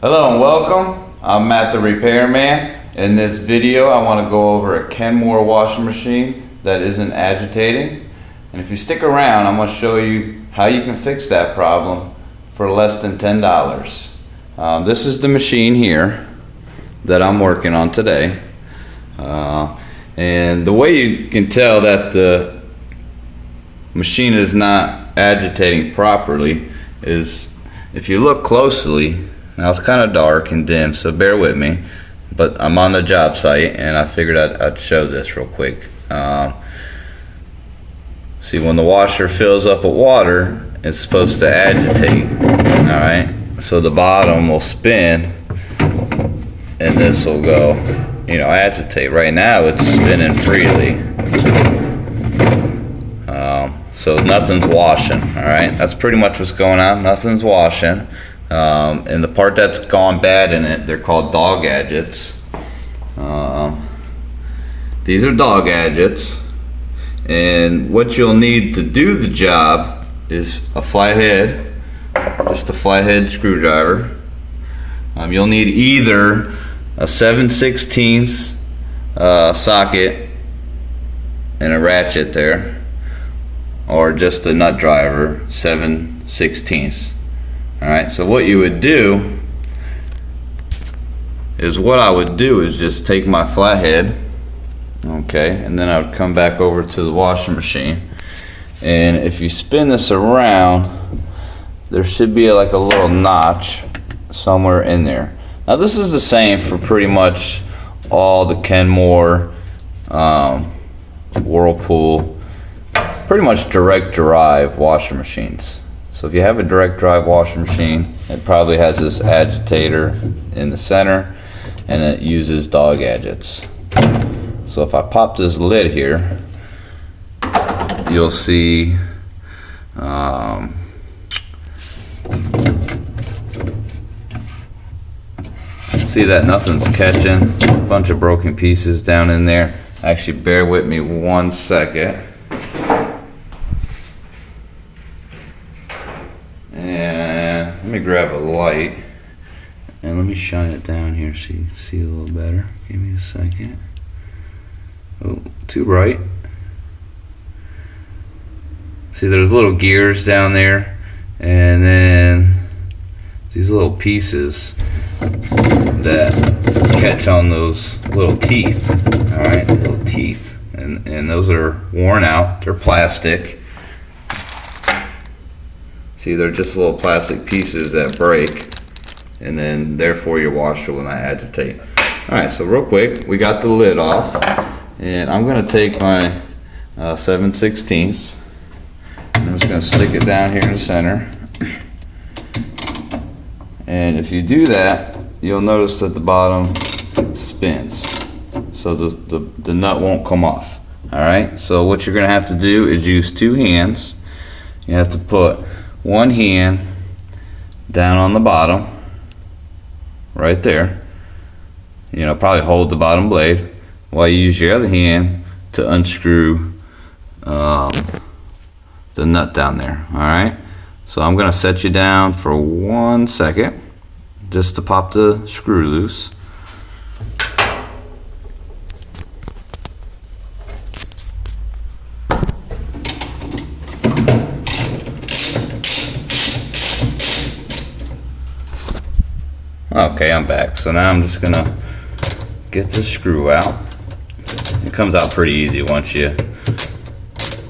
Hello and welcome. I'm Matt the Repairman. In this video I want to go over a Kenmore washing machine that isn't agitating. And if you stick around, I'm going to show you how you can fix that problem for less than $10. This is the machine here that I'm working on today. And the way you can tell that the machine is not agitating properly is if you look closely. Now it's kind of dark and dim, so bear with me, but I'm on the job site and I figured I'd show this real quick. See, when the washer fills up with water, it's supposed to agitate. Alright, so the bottom will spin and this will go, agitate. Right now it's spinning freely. So nothing's washing. Alright, that's pretty much what's going on. Nothing's washing. And the part that's gone bad in it, they're called dog agits. These are dog agits, and what you'll need to do the job is a flathead, just a flathead screwdriver. You'll need either a 7/16 socket and a ratchet there, or just a nut driver 7/16. Alright, so what you would do is just take my flathead, okay, and then I would come back over to the washing machine, and if you spin this around, there should be like a little notch somewhere in there. Now this is the same for pretty much all the Kenmore, Whirlpool, pretty much direct drive washing machines. So if you have a direct drive washing machine, it probably has this agitator in the center and it uses dog agits. So if I pop this lid here, you'll see that nothing's catching. A bunch of broken pieces down in there. Actually, bear with me 1 second. And let me grab a light and let me shine it down here so you can see a little better. Give me a second. Oh, too bright. See, there's little gears down there, and then these little pieces that catch on those little teeth. Alright, little teeth. And those are worn out. They're plastic. See, they're just little plastic pieces that break, and then therefore your washer will not agitate. Alright, so real quick, we got the lid off, and I'm going to take my 7/16, and I'm just going to stick it down here in the center. And if you do that, you'll notice that the bottom spins, so the nut won't come off. Alright, so what you're going to have to do is use two hands. You have to put one hand down on the bottom, right there. Probably hold the bottom blade while you use your other hand to unscrew the nut down there. Alright, so I'm going to set you down for 1 second just to pop the screw loose. Okay, I'm back. So now I'm just gonna get this screw out. It comes out pretty easy once you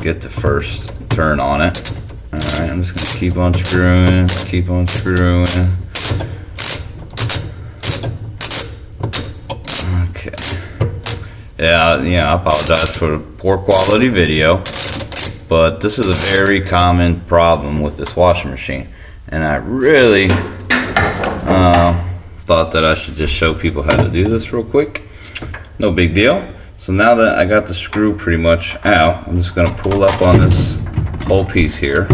get the first turn on it. Alright, I'm just gonna keep on screwing, keep on screwing. Okay. Yeah, I apologize for the poor quality video, but this is a very common problem with this washing machine, and I really thought that I should just show people how to do this real quick. No big deal. So now that I got the screw pretty much out, I'm just going to pull up on this whole piece here.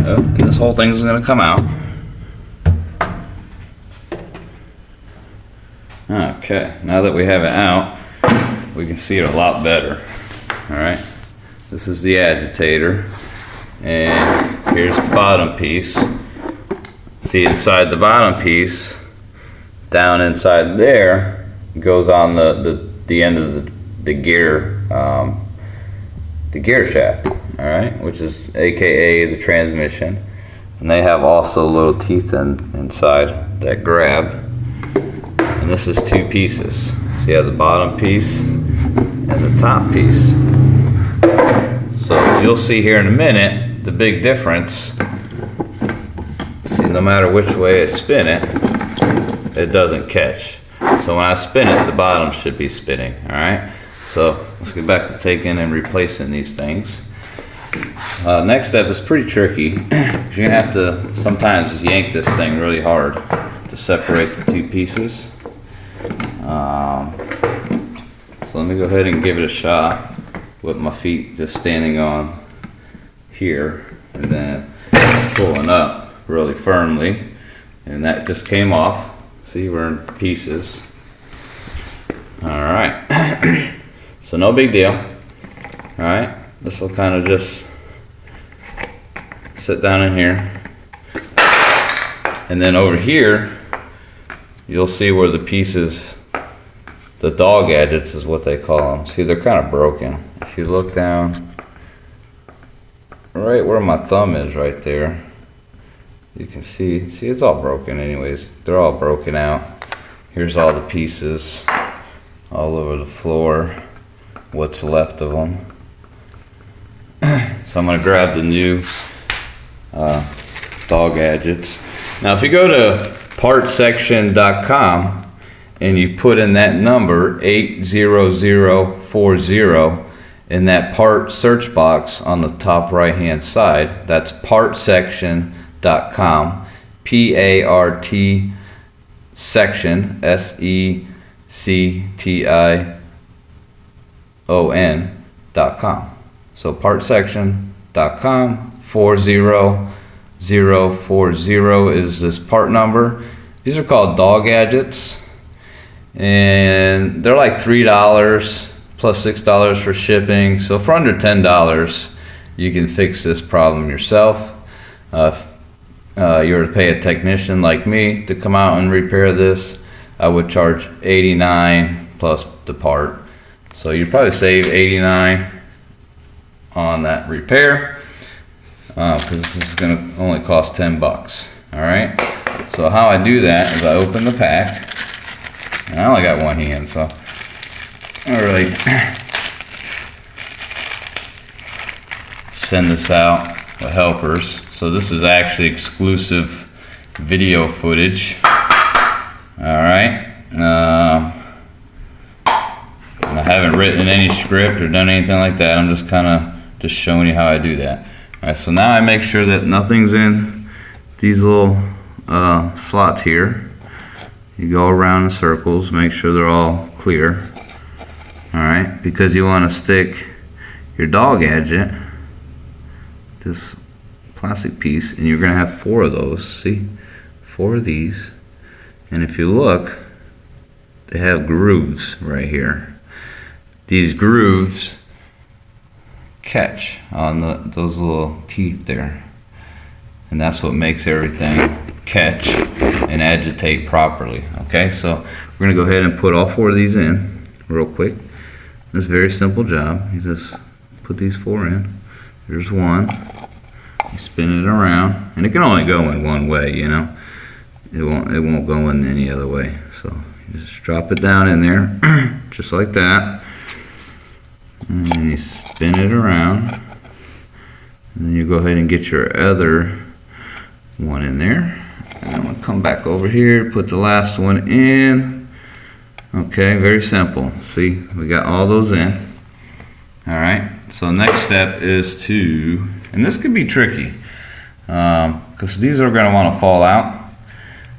Oh, and this whole thing is going to come out. Okay, now that we have it out, we can see it a lot better. Alright, this is the agitator, and here's the bottom piece. See, inside the bottom piece, down inside there, goes on the end of the gear shaft, all right, which is AKA the transmission. And they have also little teeth inside that grab. And this is two pieces. So you have the bottom piece and the top piece. So you'll see here in a minute the big difference. See, no matter which way I spin it, it doesn't catch. So when I spin it, the bottom should be spinning, all right? So let's get back to taking and replacing these things. Next step is pretty tricky. You're gonna have to sometimes yank this thing really hard to separate the two pieces. So let me go ahead and give it a shot with my feet just standing on here and then pulling up really firmly, and that just came off. See, we're in pieces. All right. So no big deal. All right, this will kind of just sit down in here, and then over here you'll see where the pieces, the dog agits is what they call them. See, they're kind of broken. If you look down right where my thumb is right there, you can see it's all broken anyways. They're all broken out. Here's all the pieces all over the floor, what's left of them. So I'm going to grab the new dog agits. Now if you go to partsection.com and you put in that number 80040 in that part search box on the top right hand side, that's partsection.com, P-A-R-T section, SECTION.com. So partsection.com, 40040 is this part number. These are called dog agits, and they're like $3 plus $6 for shipping. So for under $10, you can fix this problem yourself. If you were to pay a technician like me to come out and repair this, I would charge $89 plus the part. So you'd probably save $89 on that repair, because this is going to only cost $10. All right. So how I do that is I open the pack, and I only got one hand, so I don't really send this out with helpers. So this is actually exclusive video footage. All right. And I haven't written any script or done anything like that. I'm just kind of showing you how I do that. All right, so now I make sure that nothing's in these little slots here. You go around in circles, make sure they're all clear. All right, because you want to stick your dog agit, this plastic piece, and you're going to have 4 of those. See, 4 of these. And if you look, they have grooves right here. These grooves catch on those little teeth there, and that's what makes everything catch and agitate properly. Okay, so we're gonna go ahead and put all 4 of these in real quick. It's a very simple job. You just put these 4 in. There's one. You spin it around, and it can only go in one way, you know. It won't go in any other way. So you just drop it down in there, just like that. And then you spin it around, and then you go ahead and get your other one in there. And I'm gonna come back over here, put the last one in. Okay, very simple. See, we got all those in. All right, so next step is to, and this could be tricky, because these are gonna wanna fall out.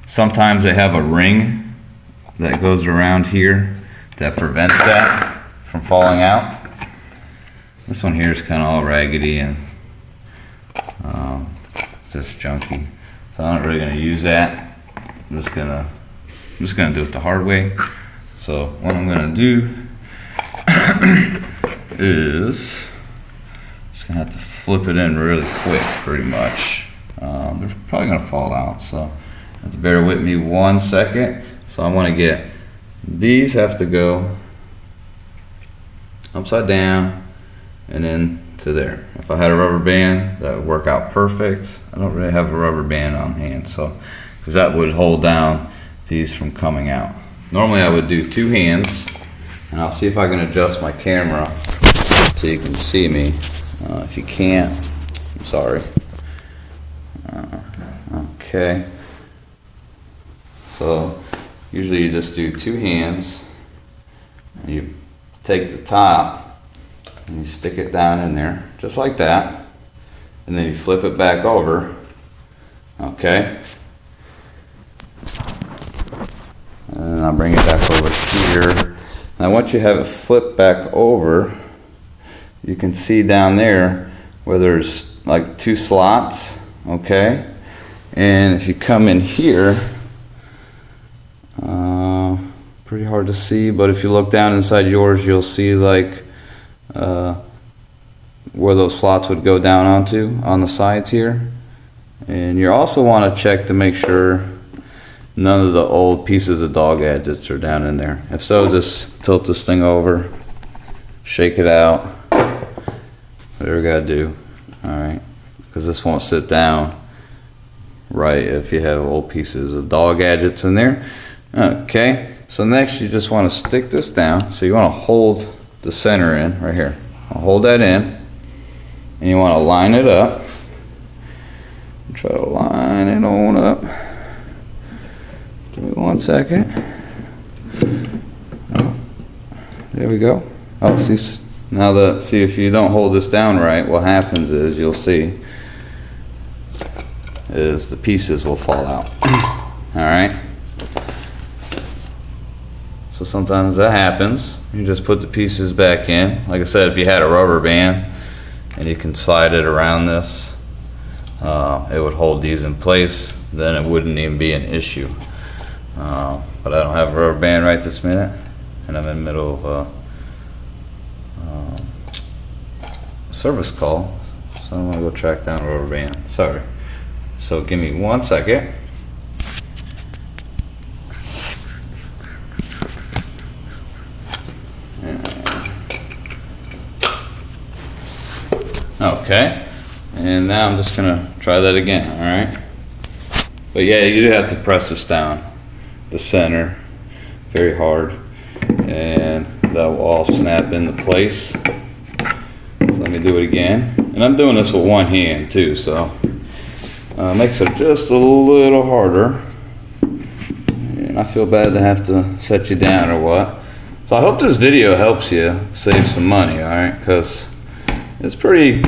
Sometimes they have a ring that goes around here that prevents that from falling out. This one here is kind of all raggedy and just junky, so I'm not really going to use that. I'm just gonna do it the hard way. So what I'm going to do is just going to have to flip it in really quick, pretty much. they're probably gonna fall out, so you have to bear with me 1 second. So I want to get, these have to go upside down and then to there. If I had a rubber band, that would work out perfect. I don't really have a rubber band on hand, so because that would hold down these from coming out. Normally I would do 2 hands, and I'll see if I can adjust my camera so you can see me. If you can't, I'm sorry. Okay. So usually you just do 2 hands, and you take the top and you stick it down in there, just like that, and then you flip it back over. Okay. And I'll bring it back over here. Now once you have it flipped back over, you can see down there where there's like 2 slots, okay? And if you come in here, pretty hard to see, but if you look down inside yours, you'll see like where those slots would go down onto on the sides here. And you also want to check to make sure none of the old pieces of dog agits are down in there. If so, just tilt this thing over, shake it out, whatever you gotta do. Alright, because this won't sit down right if you have old pieces of dog agits in there. Okay, so next you just want to stick this down. So you want to hold the center in right here. I'll hold that in, and you want to line it up. Try to line it on up. Give me 1 second. Oh, there we go. Oh, see, now see if you don't hold this down right, what happens is you'll see is the pieces will fall out. All right. So sometimes that happens. You just put the pieces back in. Like I said, if you had a rubber band and you can slide it around this, it would hold these in place. Then it wouldn't even be an issue. But I don't have a rubber band right this minute, and I'm in the middle of a service call, so I'm gonna go track down a rubber band. Sorry. So give me 1 second. Okay, and now I'm just gonna try that again. All right, but yeah, you do have to press this down the center very hard, and that will all snap into place. So let me do it again, and I'm doing this with 1 hand too, so makes it just a little harder. And I feel bad to have to set you down or what. So I hope this video helps you save some money, all right? Because it's pretty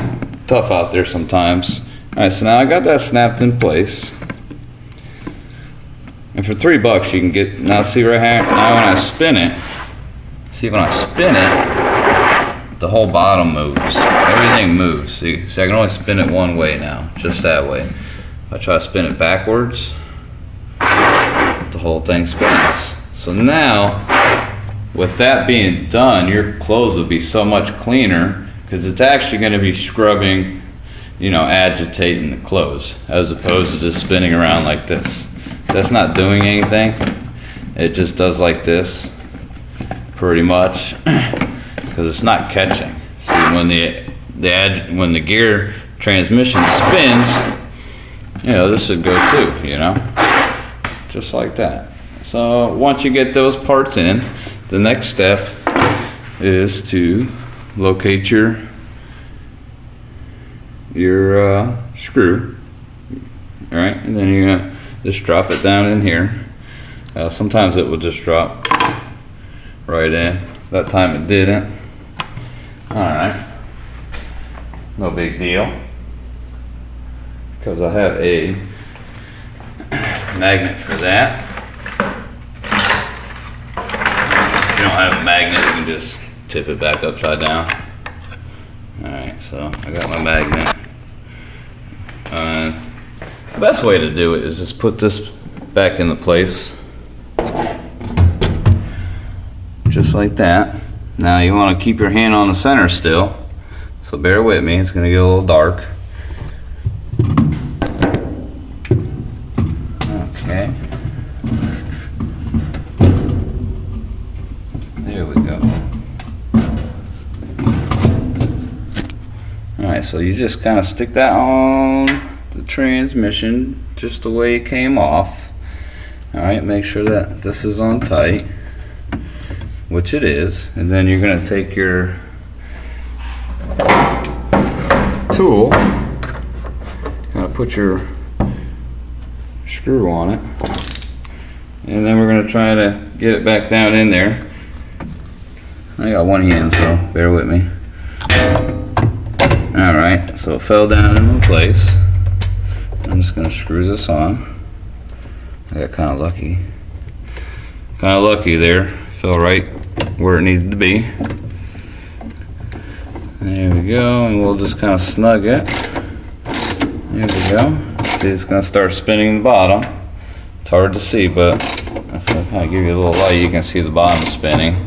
tough out there sometimes. All right, so now I got that snapped in place. And for $3 you can get, now see right here, now when I spin it, see when I spin it, the whole bottom moves. Everything moves. See, I can only spin it one way now, just that way. If I try to spin it backwards, the whole thing spins. So now, with that being done, your clothes will be so much cleaner, because it's actually going to be scrubbing, you know, agitating the clothes, as opposed to just spinning around like this. That's not doing anything. It just does like this, pretty much, because it's not catching. See, when the gear transmission spins, you know, this should go too, you know, just like that. So once you get those parts in, the next step is to locate your screw. All right, and then you're gonna just drop it down in here. Sometimes it will just drop right in. That time it didn't. All right, no big deal, because I have a magnet for that. If you don't have a magnet, you can just tip it back upside down. Alright, so I got my magnet. The best way to do it is just put this back into place. Just like that. Now you want to keep your hand on the center still. So bear with me, it's going to get a little dark. Okay. There we go. Alright, so you just kind of stick that on the transmission just the way it came off. Alright, make sure that this is on tight, which it is, and then you're going to take your tool, kind of put your screw on it, and then we're going to try to get it back down in there. I got one hand, so bear with me. Alright, so it fell down in place. I'm just going to screw this on. I got kind of lucky. Kind of lucky there. Fell right where it needed to be. There we go, and we'll just kind of snug it. There we go. See, it's going to start spinning the bottom. It's hard to see, but if I kind of give you a little light, you can see the bottom spinning.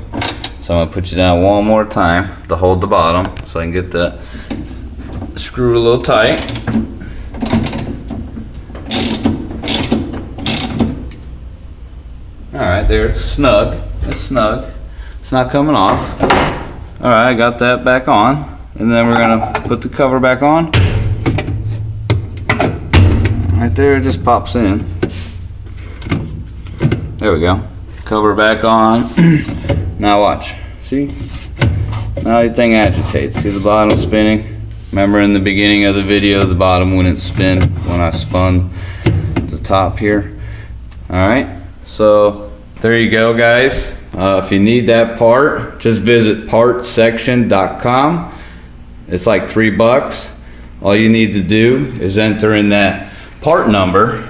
So I'm going to put you down one more time to hold the bottom so I can get the screw a little tight. Alright, there, it's snug. It's snug. It's not coming off. Alright, I got that back on. And then we're going to put the cover back on. Right there, it just pops in. There we go. Cover back on. Now watch. See? Now the thing agitates. See the bottom spinning? Remember in the beginning of the video, the bottom wouldn't spin when I spun the top here. Alright, so there you go, guys. If you need that part, just visit partsection.com. It's like $3. All you need to do is enter in that part number.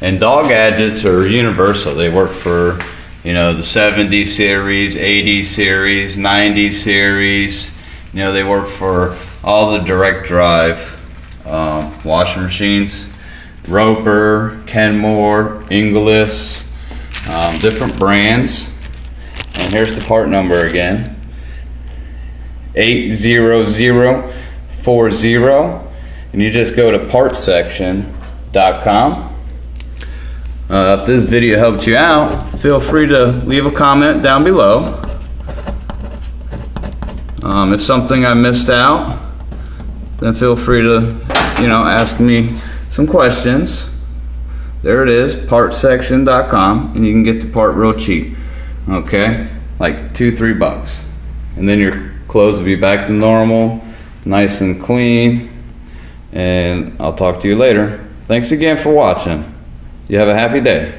And dog agits are universal. They work for, you know, the 70 series, 80 series, 90 series. You know, they work for all the direct drive washing machines. Roper, Kenmore, Inglis, different brands. And here's the part number again. 80040. And you just go to partsection.com. If this video helped you out, feel free to leave a comment down below. If something I missed out, then feel free to, you know, ask me some questions. There it is, partsection.com, and you can get the part real cheap. Okay, like $2-3, and then your clothes will be back to normal, nice and clean. And I'll talk to you later. Thanks again for watching. You have a happy day.